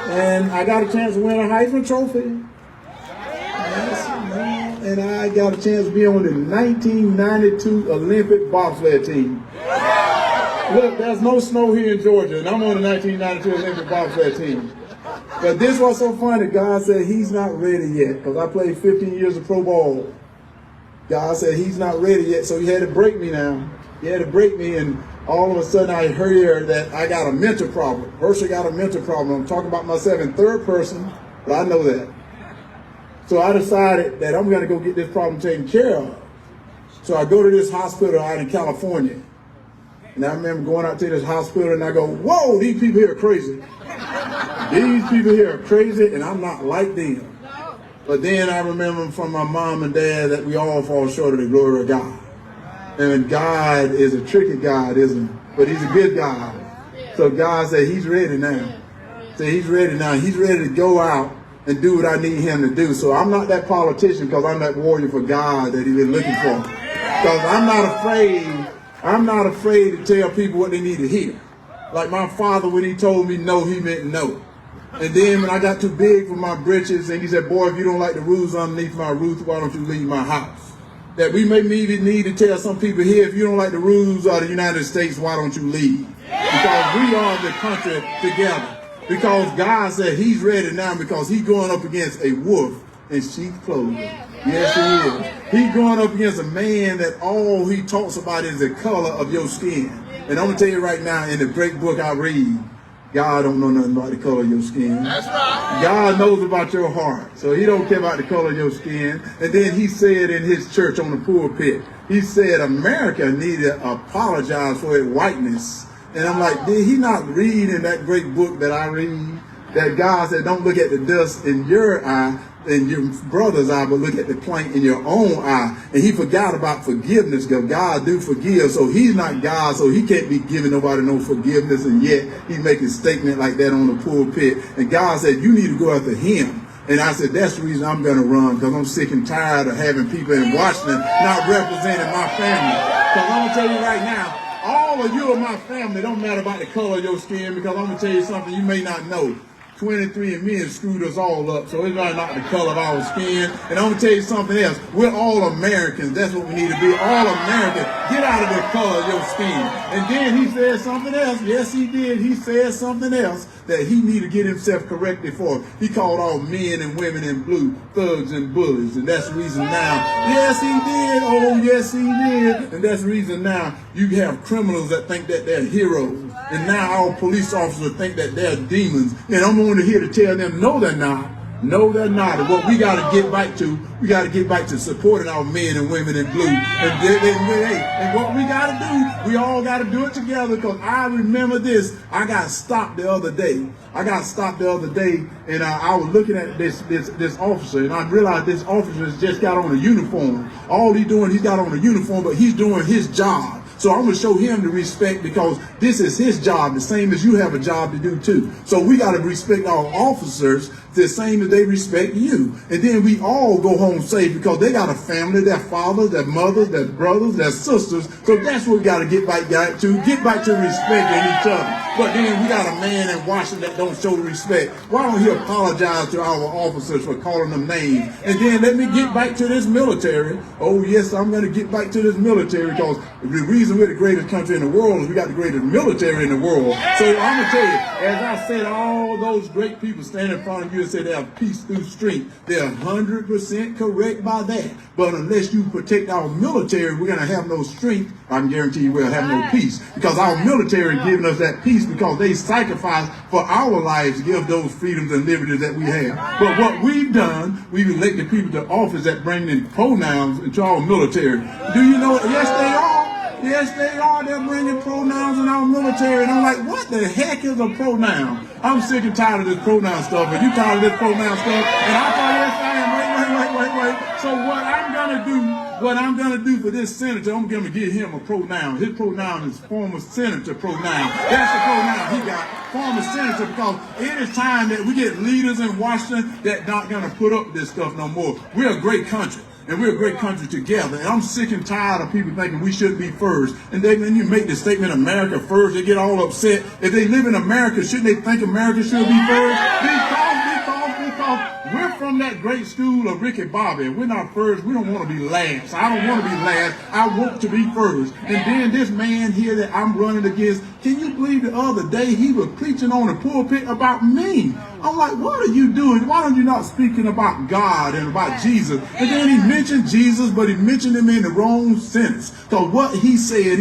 And I got a chance to win a Heisman Trophy. Yes, and I got a chance to be on the 1992 Olympic bobsled team. Look, there's no snow here in Georgia, and I'm on the 1992 Olympic bobsled team. But this was so funny. God said he's not ready yet, because I played 15 years of pro ball. God said he's not ready yet, so he had to break me now. He had to break me, and all of a sudden I heard that I got a mental problem. HERSCHEL got a mental problem. I'm talking about myself in third person, but I know that. So I decided that I'm going to go get this problem taken care of. So I go to this hospital out in California. And I remember going out to this hospital and I go, whoa, these people here are crazy. These people here are crazy and I'm not like them. But then I remember from my mom and dad that we all fall short of the glory of God. And God is a tricky God, isn't he? But he's a good God. So God said he's ready now. So he's ready now. He's ready to go out and do what I need him to do. So I'm not that politician, because I'm that warrior for God that he's been looking for. Because I'm not afraid to tell people what they need to hear. Like my father, when he told me no, he meant no. And then when I got too big for my britches, and he said, boy, if you don't like the rules underneath my roof, why don't you leave my house? That we may even need to tell some people here, if you don't like the rules of the United States, why don't you leave? Because we are the country together. Because God said he's ready now, because he's going up against a wolf in sheep's clothing. Yes, he is. He's going up against a man that all he talks about is the color of your skin. And I'm going to tell you right now, in the great book I read, God don't know nothing about the color of your skin. That's right. God knows about your heart. So he don't care about the color of your skin. And then he said in his church on the pulpit, he said America needed to apologize for its whiteness. And I'm like, did he not read in that great book that I read that God said, don't look at the dust in your eye, in your brother's eye, but look at the plank in your own eye. And he forgot about forgiveness, because God do forgive. So he's not God, so he can't be giving nobody no forgiveness. And yet he's making a statement like that on the pulpit. And God said, you need to go after him. And I said, that's the reason I'm going to run, because I'm sick and tired of having people in Washington not representing my family. Because I'm going to tell you right now, all of you are my family. It don't matter about the color of your skin, because I'm going to tell you something you may not know. 23andMe has screwed us all up, so it's not the color of our skin. And I'm going to tell you something else. We're all Americans. That's what we need to be. All Americans. Get out of the color of your skin. And then he said something else. Yes, he did. He said something else that he needed to get himself corrected for. He called all men and women in blue thugs and bullies. And that's the reason now. Yes, he did. Oh, yes, he did. And that's the reason now you have criminals that think that they're heroes. And now our police officers think that they're demons. And I'm only here to tell them, no, they're not. No, they're not. And what we got to get back to, we got to get back to supporting our men and women in blue. And what we got to do, we all got to do it together, because I remember this. I got stopped the other day. And I was looking at this officer, and I realized this officer has just got on a uniform. All he's doing, he's got on a uniform, but he's doing his job. So I'm going to show him the respect, because this is his job, the same as you have a job to do too. So we got to respect our officers the same as they respect you. And then we all go home safe because they got a family, their fathers, their mothers, their brothers, their sisters. So that's what we got to get back to respecting each other. But then we got a man in Washington that don't show respect. Why don't he apologize to our officers for calling them names? And then let me get back to this military. Oh yes, I'm going to get back to this military because the reason we're the greatest country in the world is we got the greatest military in the world. So I'm going to tell you, as I said, all those great people stand in front of you and say they have peace through strength. They're 100% correct by that. But unless you protect our military, we're going to have no strength. I can guarantee you we'll have no peace. Because our military giving us that peace because they sacrificed for our lives to give those freedoms and liberties that we have. But what we've done, we've elected people to office that bring in pronouns into our military. Do you know? Yes, they are. Yes, they are. They're bringing pronouns in our military. And I'm like, what the heck is a pronoun? I'm sick and tired of this pronoun stuff. Are you tired of this pronoun stuff? And I thought, yes, I am. Wait. So what I'm going to do for this senator, I'm going to give him a pronoun. His pronoun is former senator pronoun. That's the pronoun he got, former senator, because it is time that we get leaders in Washington that not going to put up this stuff no more. We're a great country. And we're a great country together. And I'm sick and tired of people thinking we should be first. And then you make the statement, America first, they get all upset. If they live in America, shouldn't they think America should be first? Because we're from that great school of Ricky Bobby. We're not first. We don't want to be last. I don't want to be last. I want to be first. And then this man here that I'm running against, can you believe the other day he was preaching on the pulpit about me? I'm like, what are you doing? Why don't you not speaking about God and about Jesus? And then he mentioned Jesus, but he mentioned him in the wrong sentence. So what he said,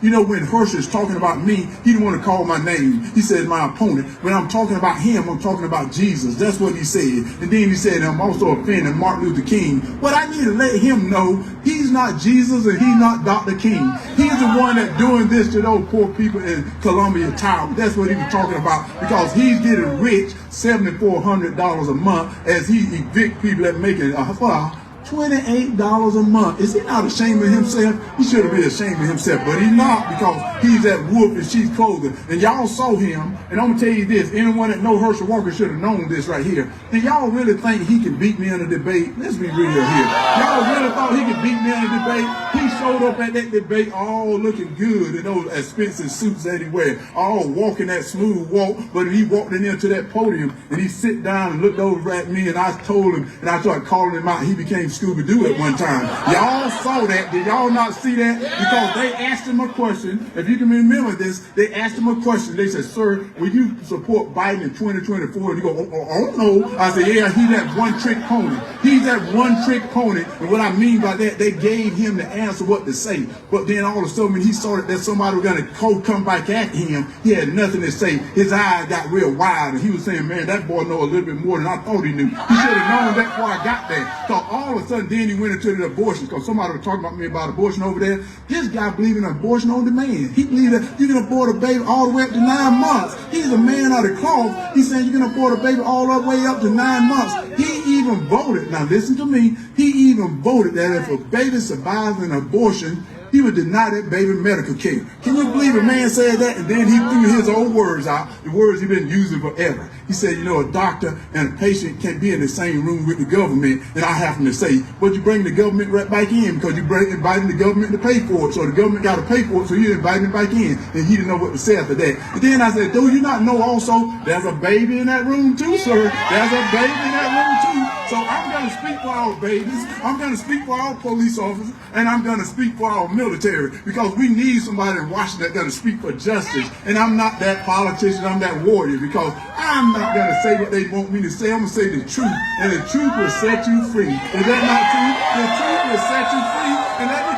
you know, when HERSCHEL's talking about me, he didn't want to call my name. He said my opponent. When I'm talking about him, I'm talking about Jesus. That's what he said. And then he said, I'm also offending Martin Luther King. But I need to let him know he's not Jesus and he's not Dr. King. He's the one that's doing this to those poor people in Columbia Tower. That's what he was talking about, because he's getting rich, $7,400 a month, as he evict people that making $28 a month. Is he not ashamed of himself? He should have been ashamed of himself, but he's not, because he's that wolf in sheep's clothing. And y'all saw him, and I'm going to tell you this, anyone that know Herschel Walker should have known this right here. Do y'all really think he can beat me in a debate? Let's be real here. Y'all really thought he could beat me in a debate? He showed up at that debate all looking good in those expensive suits that he wear, all walking that smooth walk, but he walked into that podium, and he sit down and looked over at me, and I told him, and I started calling him out. He became Scooby-Doo at one time. Y'all saw that. Did y'all not see that? Because they asked him a question. If you can remember this, they asked him a question. They said, sir, will you support Biden in 2024? And he go, oh no. I said, yeah, he's that one-trick pony. He's that one-trick pony. And what I mean by that, they gave him the answer what to say. But then all of a sudden, when he saw that somebody was going to come back at him, he had nothing to say. His eyes got real wide, and he was saying, man, that boy know a little bit more than I thought he knew. He should have known that before I got there. So all of a sudden, then he went into the abortion, because somebody was talking about me about abortion over there. This guy believed in abortion on demand. He believed that you can abort a baby all the way up to 9 months. He's a man out of cloth. He's saying you can abort a baby all the way up to 9 months. He even voted, now listen to me, he even voted that if a baby survives an abortion, he would deny that baby medical care. Can you believe a man said that? And then he threw his own words out, the words he's been using forever. He said, you know, a doctor and a patient can't be in the same room with the government. And I happen to say, but you bring the government right back in, because you bring inviting the government to pay for it. So the government got to pay for it, so you invite him back in. And he didn't know what to say after that. And then I said, do you not know also there's a baby in that room too, sir? There's a baby in that room too. So I'm going to speak for our babies. I'm going to speak for our police officers. And I'm going to speak for our military, because we need somebody in Washington that's going to speak for justice. And I'm not that politician, I'm that warrior, because I'm not going to say what they want me to say. I'm going to say the truth, and the truth will set you free. Is that not true? The truth will set you free. And let me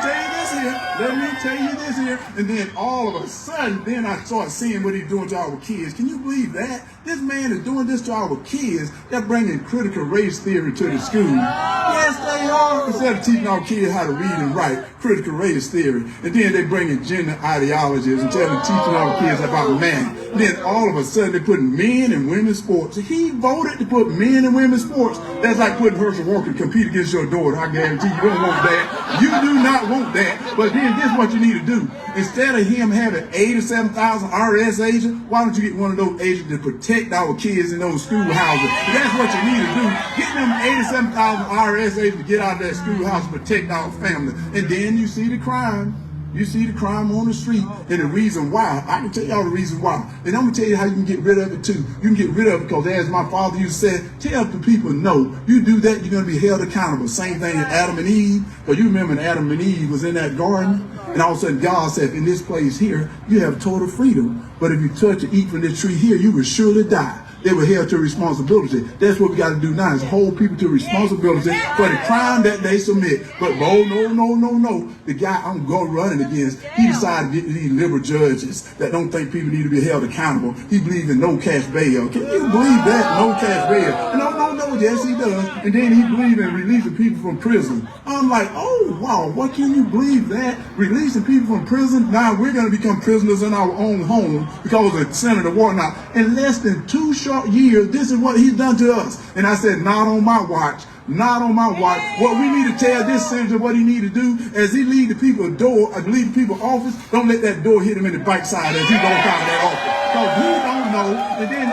tell you this here, and then all of a sudden, then I start seeing what he's doing to our kids. Can you believe that? This man is doing this to our kids. They're bringing critical race theory to the school. Yes, they are. Instead of teaching our kids how to read and write, critical race theory. And then they bring in gender ideologies and teaching our kids about man. Then all of a sudden they put men and women's sports. He voted to put men and women's sports. That's like putting HERSCHEL Walker to compete against your daughter. I guarantee you don't want that. You do not want that. But then this is what you need to do. Instead of him having 87,000 IRS agents, why don't you get one of those agents to protect our kids in those schoolhouses? That's what you need to do. Get them 87,000 IRS agents to get out of that schoolhouse and protect our family. And then you see the crime. You see the crime on the street, and the reason why, I can tell y'all the reason why. And I'm going to tell you how you can get rid of it too. You can get rid of it because as my father used to say, tell the people no. You do that, you're going to be held accountable. Same thing with Adam and Eve. Because you remember when Adam and Eve was in that garden, and all of a sudden God said, in this place here, you have total freedom. But if you touch or eat from this tree here, you will surely die. They were held to responsibility. That's what we got to do now, is hold people to responsibility for the crime that they submit. But no. The guy I'm going running against, he decided to get these liberal judges that don't think people need to be held accountable. He believes in no cash bail. Can you believe that? No cash bail. No. Yes, he does. And then he believes in releasing people from prison. I'm like, oh, wow, what can you believe that? Releasing people from prison? Now we're going to become prisoners in our own home because of Senator Warnock. In less than 2 short years, this is what he's done to us. And I said, not on my watch. Not on my watch. What we need to tell this senator what he need to do as he leave the people door, leave the people office, don't let that door hit him in the backside as he goes out of that office. Because he don't know. And then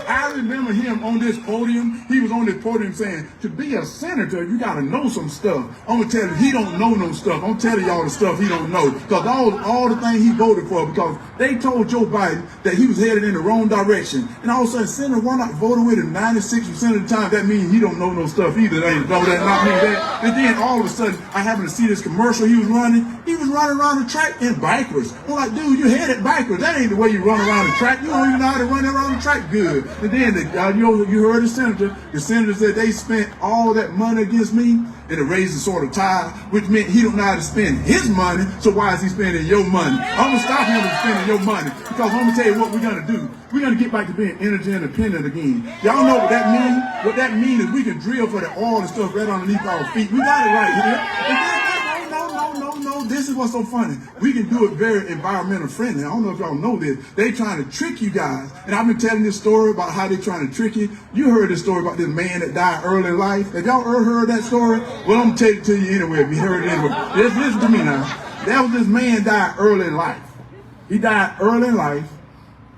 I remember him on this podium. He was on this podium saying, to be a senator, you got to know some stuff. I'm going to tell you, he don't know no stuff. I'm telling y'all the stuff he don't know. Because all the things he voted for, because they told Joe Biden that he was headed in the wrong direction. And all of a sudden, Senator Warnock voted with him 96% of the time. That means he don't know no stuff either. That ain't, no, that not mean that. And then all of a sudden, I happened to see this commercial he was running. He was running around the track in backwards. I'm like, dude, you headed backwards. That ain't the way you run around the track. You don't even know how to run around the track good. And then you heard the senator. The senator said they spent all that money against me, and it raised the sort of tide, which meant he don't know how to spend his money. So why is he spending your money? I'm gonna stop him from spending your money, because I'm gonna tell you what we're gonna do. We're gonna get back to being energy independent again. Y'all know what that means? What that means is we can drill for the oil and stuff right underneath our feet. We got it right here. No, this is what's so funny. We can do it very environmental friendly. I don't know if y'all know this. They trying to trick you guys. And I've been telling this story about how they trying to trick you. You heard this story about this man that died early in life. Have y'all ever heard that story? Well, I'm going to tell it to you anyway if you heard it anyway. Listen to me now. That was this man died early in life. He died early in life.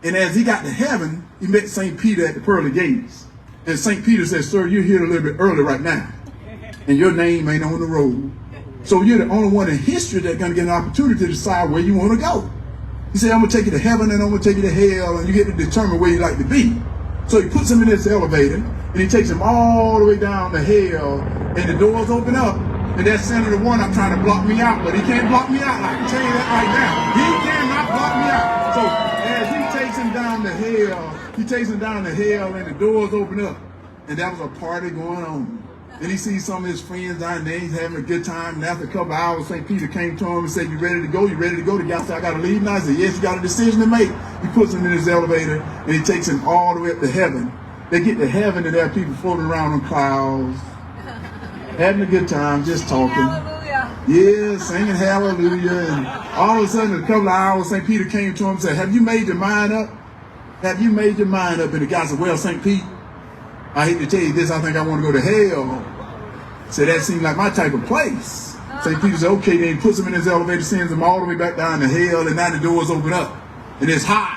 And as he got to heaven, he met St. Peter at the pearly gates. And St. Peter said, sir, you're here a little bit early right now. And your name ain't on the road. So you're the only one in history that's going to get an opportunity to decide where you want to go. He said, I'm going to take you to heaven and I'm going to take you to hell, and you get to determine where you like to be. So he puts him in this elevator, and he takes him all the way down to hell, and the doors open up. And that Senator Warnock trying to block me out, but he can't block me out. I can tell you that right now. He cannot block me out. So as he takes him down to hell, and the doors open up, and that was a party going on. And he sees some of his friends down there, he's having a good time. And after a couple of hours, St. Peter came to him and said, you ready to go? You ready to go? The guy said, I got to leave now. I said, yes, you got a decision to make. He puts him in his elevator, and he takes him all the way up to heaven. They get to heaven, and there are people floating around on clouds, having a good time, just talking. Hallelujah. Yeah, singing hallelujah. And all of a sudden, in a couple of hours, St. Peter came to him and said, have you made your mind up? Have you made your mind up? And the guy said, well, St. Pete, I hate to tell you this, I think I want to go to hell. So that seemed like my type of place. St. Peter said, okay, then he puts him in his elevator, sends him all the way back down to hell, and now the doors open up. And it's hot.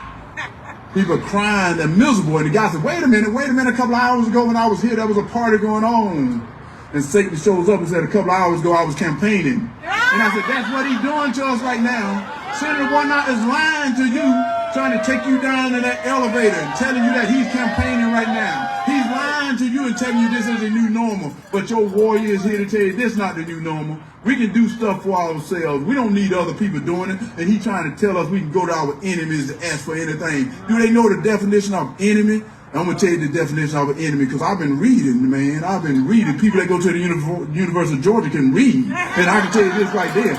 People are crying, they're miserable. And the guy said, wait a minute, a couple of hours ago when I was here, there was a party going on. And Satan shows up and said, a couple of hours ago I was campaigning. And I said, that's what he's doing to us right now. Senator Warnock is lying to you, trying to take you down in that elevator and telling you that he's campaigning right now. He's lying to you and telling you this is a new normal. But your warrior is here to tell you this is not the new normal. We can do stuff for ourselves. We don't need other people doing it. And he's trying to tell us we can go to our enemies to ask for anything. Do they know the definition of enemy? I'm going to tell you the definition of an enemy, because I've been reading, man. I've been reading. People that go to the University of Georgia can read. And I can tell you this right there.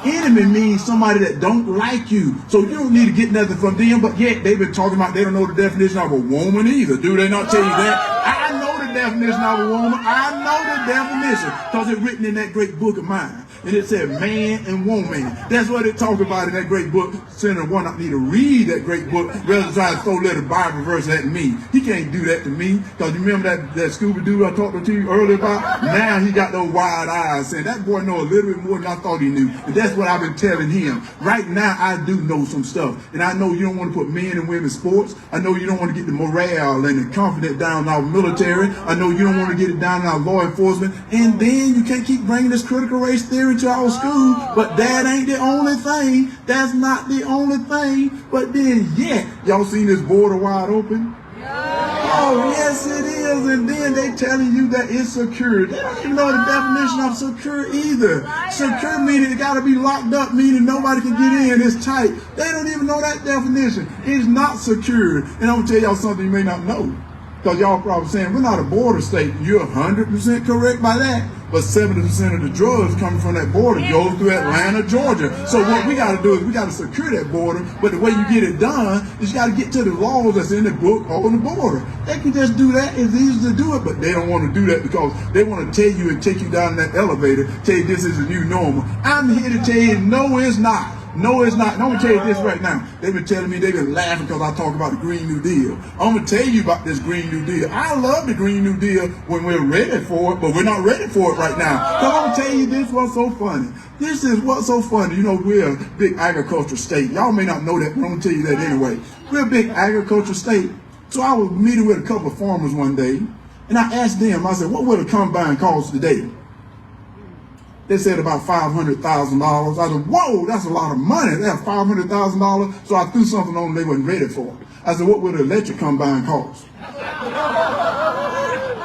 Enemy means somebody that don't like you. So you don't need to get nothing from them, but yet they've been talking about they don't know the definition of a woman either. Do they not tell you that? I know the definition of a woman. I know the definition because it's written in that great book of mine. and it said man and woman. That's what it talked about in that great book. Senator Warnock need to read that great book rather than try to throw little Bible verse at me. He can't do that to me, because you remember that Scooby-Doo I talked to you earlier about? Now he got those wide eyes saying that boy know a little bit more than I thought he knew. And that's what I've been telling him. Right now I do know some stuff, and I know you don't want to put men and women in sports. I know you don't want to get the morale and the confidence down in our military. I know you don't want to get it down in our law enforcement. And then you can't keep bringing this critical race theory to our school. But that ain't the only thing. That's not the only thing. But then yet, y'all seen this border wide open? Oh, yes it is. And then they telling you that it's secure. They don't even know the definition of secure either. Secure meaning it got to be locked up, meaning nobody can get in. It's tight. They don't even know that definition. It's not secured. And I'm going to tell y'all something you may not know. Because y'all probably saying, we're not a border state. You're 100% correct by that. But 70% of the drugs coming from that border goes through Atlanta, Georgia. So what we got to do is we got to secure that border. But the way you get it done is you got to get to the laws that's in the book on the border. They can just do that. It's easy to do it, but they don't want to do that because they want to tell you and take you down that elevator, tell you this is a new normal. I'm here to tell you, no, it's not. No, it's not. And I'm going to tell you this right now. They've been telling me, they've been laughing because I talk about the Green New Deal. I'm going to tell you about this Green New Deal. I love the Green New Deal when we're ready for it, but we're not ready for it right now. Because I'm going to tell you this, what's so funny. This is what's so funny. You know, we're a big agricultural state. Y'all may not know that, but I'm going to tell you that anyway. We're a big agricultural state. So I was meeting with a couple of farmers one day, and I asked them, I said, what would a combine cost today? They said about $500,000. I said, whoa, that's a lot of money. They have $500,000. So I threw something on them they wasn't ready for. I said, what would an electric combine cost?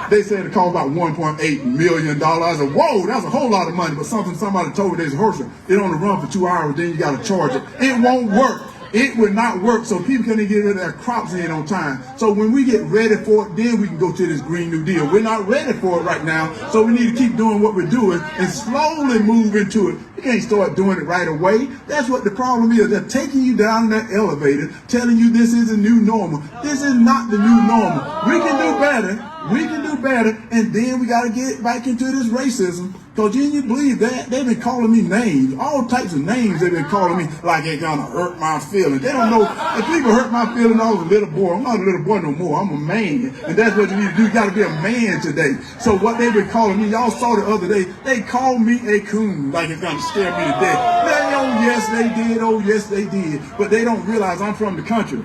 They said it cost about $1.8 million. I said, whoa, that's a whole lot of money. But somebody told me there's HERSCHEL. It only run for 2 hours, then you got to charge it. It won't work. It would not work, so people couldn't get rid of their crops in on time. So when we get ready for it, then we can go to this Green New Deal. We're not ready for it right now, so we need to keep doing what we're doing and slowly move into it. You can't start doing it right away. That's what the problem is. They're taking you down in that elevator, telling you this is a new normal. This is not the new normal. We can do better. We can do better, and then we got to get back into this racism. Because you believe that? They've been calling me names, all types of names they've been calling me like it's going to hurt my feelings. They don't know. If people hurt my feelings, I was a little boy. I'm not a little boy no more. I'm a man. And that's what you need to do. You got to be a man today. So what they've been calling me, y'all saw the other day, they called me a coon like it's going to scare me to death. Oh, yes, they did. Oh, yes, they did. But they don't realize I'm from the country.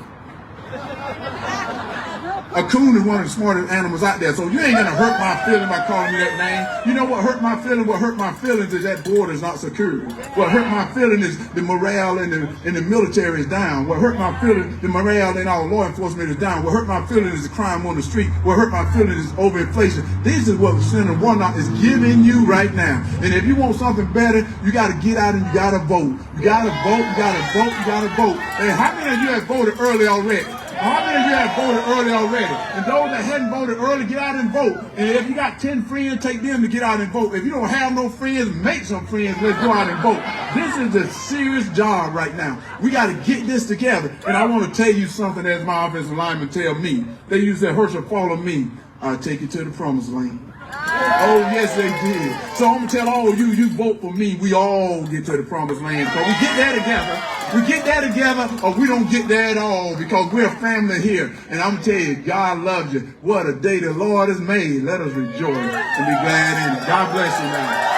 A coon is one of the smartest animals out there, so you ain't gonna hurt my feelings by calling me that name. You know what hurt my feelings? What hurt my feelings is that border is not secure. What hurt my feelings is the morale in the military is down. What hurt my feelings, the morale in our law enforcement is down. What hurt my feelings is the crime on the street. What hurt my feelings is overinflation. This is what Senator Warnock is giving you right now. And if you want something better, you got to get out and you got to vote. You got to vote. You got to vote. You got to vote. And how many of you have voted early already? How many of you have voted early already? And those that hadn't voted early, get out and vote. And if you got 10 friends, take them to get out and vote. If you don't have no friends, make some friends. Let's go out and vote. This is a serious job right now. We got to get this together. And I want to tell you something as my offensive lineman tell me. They used to say, HERSCHEL, follow me. I'll take you to the promised land. Oh, yes, they did. So I'm going to tell all of you, you vote for me. We all get to the promised land. So we get that together. We get that together, or we don't get that at all, because we're a family here. And I'm going to tell you, God loves you. What a day the Lord has made. Let us rejoice and be glad in it. God bless you now.